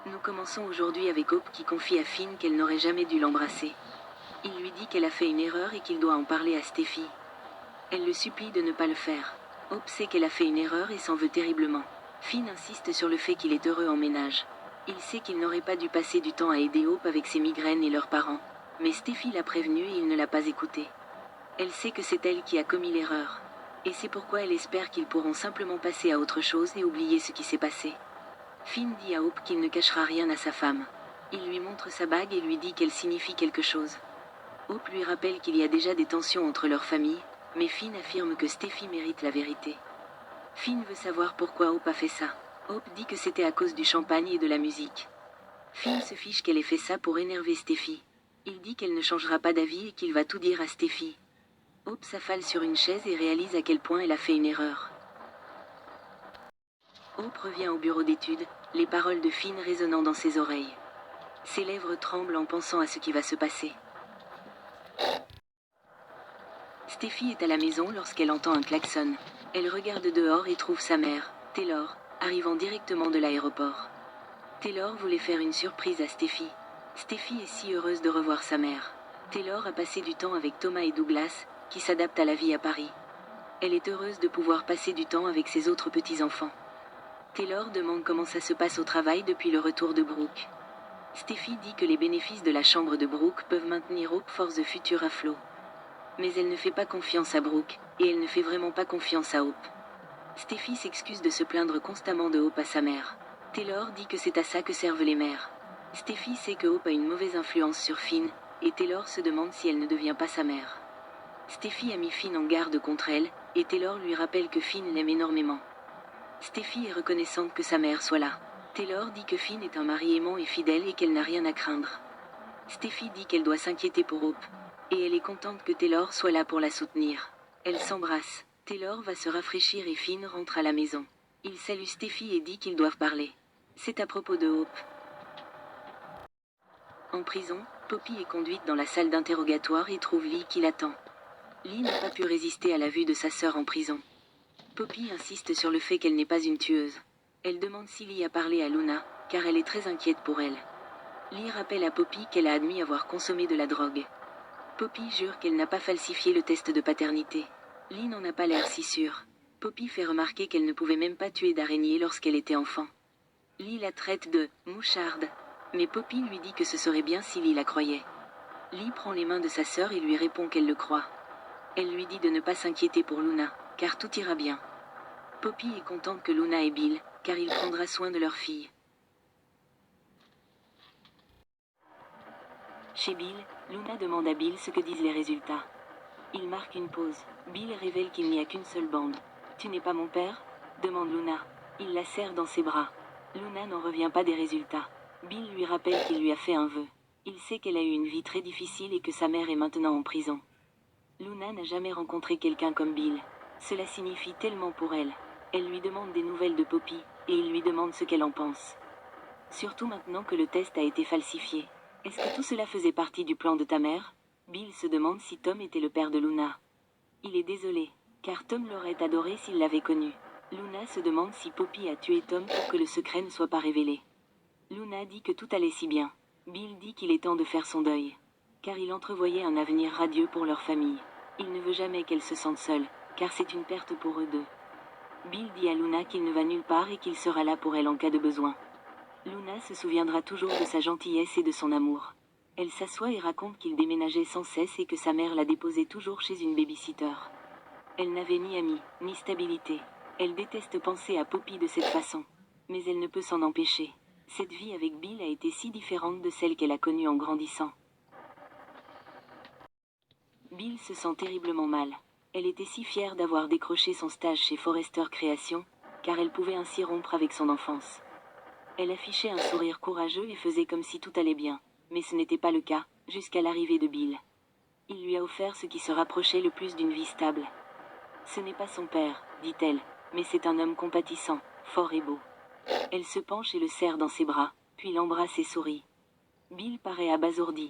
Nous commençons aujourd'hui avec Hope qui confie à Finn qu'elle n'aurait jamais dû l'embrasser. Il lui dit qu'elle a fait une erreur et qu'il doit en parler à Steffi. Elle le supplie de ne pas le faire. Hope sait qu'elle a fait une erreur et s'en veut terriblement. Finn insiste sur le fait qu'il est heureux en ménage. Il sait qu'il n'aurait pas dû passer du temps à aider Hope avec ses migraines et leurs parents. Mais Steffi l'a prévenu et il ne l'a pas écouté. Elle sait que c'est elle qui a commis l'erreur. Et c'est pourquoi elle espère qu'ils pourront simplement passer à autre chose et oublier ce qui s'est passé. Finn dit à Hope qu'il ne cachera rien à sa femme. Il lui montre sa bague et lui dit qu'elle signifie quelque chose. Hope lui rappelle qu'il y a déjà des tensions entre leurs familles, mais Finn affirme que Steffi mérite la vérité. Finn veut savoir pourquoi Hope a fait ça. Hope dit que c'était à cause du champagne et de la musique. Finn se fiche qu'elle ait fait ça pour énerver Steffi. Il dit qu'elle ne changera pas d'avis et qu'il va tout dire à Steffi. Hope s'affale sur une chaise et réalise à quel point elle a fait une erreur. Hope revient au bureau d'études, les paroles de Finn résonnant dans ses oreilles. Ses lèvres tremblent en pensant à ce qui va se passer. Steffi est à la maison lorsqu'elle entend un klaxon. Elle regarde dehors et trouve sa mère, Taylor, arrivant directement de l'aéroport. Taylor voulait faire une surprise à Steffi. Steffi est si heureuse de revoir sa mère. Taylor a passé du temps avec Thomas et Douglas, qui s'adaptent à la vie à Paris. Elle est heureuse de pouvoir passer du temps avec ses autres petits-enfants. Taylor demande comment ça se passe au travail depuis le retour de Brooke. Steffi dit que les bénéfices de la chambre de Brooke peuvent maintenir Hope Force the Future à flot. Mais elle ne fait pas confiance à Brooke, et elle ne fait vraiment pas confiance à Hope. Steffi s'excuse de se plaindre constamment de Hope à sa mère. Taylor dit que c'est à ça que servent les mères. Steffi sait que Hope a une mauvaise influence sur Finn, et Taylor se demande si elle ne devient pas sa mère. Steffi a mis Finn en garde contre elle, et Taylor lui rappelle que Finn l'aime énormément. Steffi est reconnaissante que sa mère soit là. Taylor dit que Finn est un mari aimant et fidèle et qu'elle n'a rien à craindre. Steffi dit qu'elle doit s'inquiéter pour Hope. Et elle est contente que Taylor soit là pour la soutenir. Elles s'embrassent. Taylor va se rafraîchir et Finn rentre à la maison. Il salue Steffi et dit qu'ils doivent parler. C'est à propos de Hope. En prison, Poppy est conduite dans la salle d'interrogatoire et trouve Lee qui l'attend. Lee n'a pas pu résister à la vue de sa sœur en prison. Poppy insiste sur le fait qu'elle n'est pas une tueuse. Elle demande si Lee a parlé à Luna, car elle est très inquiète pour elle. Lee rappelle à Poppy qu'elle a admis avoir consommé de la drogue. Poppy jure qu'elle n'a pas falsifié le test de paternité. Lee n'en a pas l'air si sûre. Poppy fait remarquer qu'elle ne pouvait même pas tuer d'araignée lorsqu'elle était enfant. Lee la traite de « moucharde », mais Poppy lui dit que ce serait bien si Lee la croyait. Lee prend les mains de sa sœur et lui répond qu'elle le croit. Elle lui dit de ne pas s'inquiéter pour Luna, car tout ira bien. Poppy est contente que Luna ait Bill, car il prendra soin de leur fille. Chez Bill, Luna demande à Bill ce que disent les résultats. Il marque une pause. Bill révèle qu'il n'y a qu'une seule bande. « Tu n'es pas mon père ?» demande Luna. Il la serre dans ses bras. Luna n'en revient pas des résultats. Bill lui rappelle qu'il lui a fait un vœu. Il sait qu'elle a eu une vie très difficile et que sa mère est maintenant en prison. Luna n'a jamais rencontré quelqu'un comme Bill. Cela signifie tellement pour elle. Elle lui demande des nouvelles de Poppy, et il lui demande ce qu'elle en pense. Surtout maintenant que le test a été falsifié. Est-ce que tout cela faisait partie du plan de ta mère ? Bill se demande si Tom était le père de Luna. Il est désolé, car Tom l'aurait adoré s'il l'avait connu. Luna se demande si Poppy a tué Tom pour que le secret ne soit pas révélé. Luna dit que tout allait si bien. Bill dit qu'il est temps de faire son deuil, car il entrevoyait un avenir radieux pour leur famille. Il ne veut jamais qu'elle se sente seule, car c'est une perte pour eux deux. Bill dit à Luna qu'il ne va nulle part et qu'il sera là pour elle en cas de besoin. Luna se souviendra toujours de sa gentillesse et de son amour. Elle s'assoit et raconte qu'il déménageait sans cesse et que sa mère la déposait toujours chez une baby-sitter. Elle n'avait ni amis, ni stabilité. Elle déteste penser à Poppy de cette façon. Mais elle ne peut s'en empêcher. Cette vie avec Bill a été si différente de celle qu'elle a connue en grandissant. Bill se sent terriblement mal. Elle était si fière d'avoir décroché son stage chez Forrester Création, car elle pouvait ainsi rompre avec son enfance. Elle affichait un sourire courageux et faisait comme si tout allait bien. Mais ce n'était pas le cas, jusqu'à l'arrivée de Bill. Il lui a offert ce qui se rapprochait le plus d'une vie stable. Ce n'est pas son père, dit-elle, mais c'est un homme compatissant, fort et beau. Elle se penche et le serre dans ses bras, puis l'embrasse et sourit. Bill paraît abasourdi.